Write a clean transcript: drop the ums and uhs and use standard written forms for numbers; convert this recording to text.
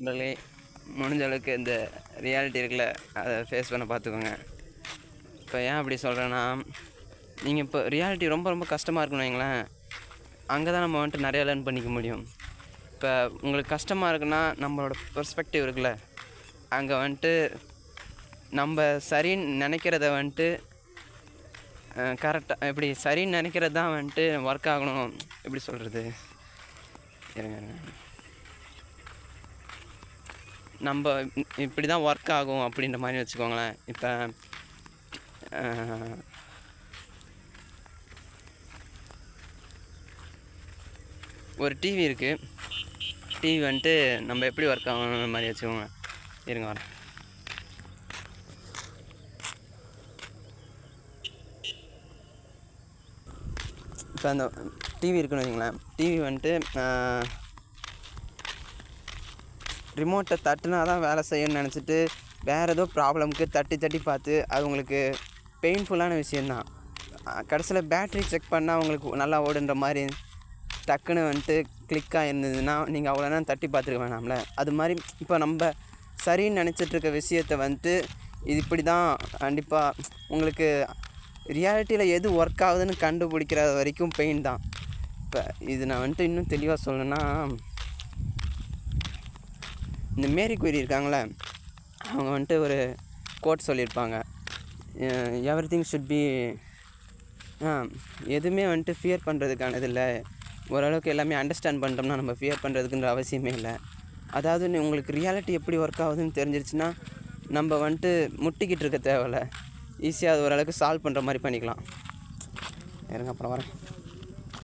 நண்பர்களே, முடிஞ்ச அளவுக்கு இந்த ரியாலிட்டி இருக்குல்ல, அதை ஃபேஸ் பண்ண பார்த்துக்கோங்க. இப்போ ஏன் அப்படி சொல்கிறேன்னா, நீங்கள் இப்போ ரியாலிட்டி ரொம்ப ரொம்ப கஷ்டமாக இருக்குன்னு வைங்களேன், அங்கே தான் நம்ம வந்துட்டு நிறையா லேர்ன் பண்ணிக்க முடியும். இப்போ உங்களுக்கு கஷ்டமாக இருக்குன்னா, நம்மளோட பெர்ஸ்பெக்டிவ் இருக்குல்ல, அங்கே வந்துட்டு நம்ம சரின்னு நினைக்கிறத வந்துட்டு கரெக்டாக எப்படி சரின்னு நினைக்கிறது தான் வந்துட்டு ஒர்க் ஆகணும். எப்படி சொல்கிறது, இருங்க நம்ம இப்படி தான் ஒர்க் ஆகும் அப்படின்ற மாதிரி வச்சுக்கோங்களேன். இப்போ ஒரு டிவி இருக்குது. டிவி வந்துட்டு நம்ம எப்படி ஒர்க் ஆகணுன்ற மாதிரி வச்சுக்கோங்க. இருங்க வரேன். இப்போ அந்த டிவி இருக்குன்னு வைங்களேன். டிவி வந்துட்டு ரிமோட்டை தட்டுனா தான் வேலை செய்யணும்னு நினச்சிட்டு வேறு ஏதோ ப்ராப்ளமுக்கு தட்டி தட்டி பார்த்து அது உங்களுக்கு பெயின்ஃபுல்லான விஷயந்தான். கடைசியில் பேட்ரி செக் பண்ணால் உங்களுக்கு நல்லா ஓடுன்ற மாதிரி டக்குன்னு வந்துட்டு கிளிக்காக இருந்ததுன்னா நீங்கள் அவ்வளோ நேரம் தட்டி பார்த்துருக்க வேணாம்ல. அது மாதிரி இப்போ நம்ம சரின்னு நினச்சிட்ருக்க விஷயத்தை வந்துட்டு இது இப்படி தான் கண்டிப்பாக உங்களுக்கு ரியாலிட்டியில் எது ஒர்க் ஆகுதுன்னு கண்டுபிடிக்கிற வரைக்கும் பெயின் தான். இப்போ இது நான் வந்துட்டு இன்னும் தெளிவாக சொல்லணுன்னா, இந்த மேரி குயரி இருக்காங்களே, அவங்க வந்துட்டு ஒரு கோட் சொல்லியிருப்பாங்க. எவ்ரிதிங் ஷுட் பி எதுவுமே வந்துட்டு ஃபியர் பண்ணுறதுக்கானது இல்லை. ஓரளவுக்கு எல்லாமே அண்டர்ஸ்டாண்ட் பண்ணிட்டோம்னா நம்ம ஃபியர் பண்ணுறதுக்குன்ற அவசியமே இல்லை. அதாவது உங்களுக்கு ரியாலிட்டி எப்படி ஒர்க் ஆகுதுன்னு தெரிஞ்சிருச்சுன்னா நம்ம வந்துட்டு முட்டிக்கிட்டு இருக்க தேவையில்ல. ஈஸியாக அது ஓரளவுக்கு சால்வ் பண்ணுற மாதிரி பண்ணிக்கலாம். இருங்க அப்புறம் வரேன்.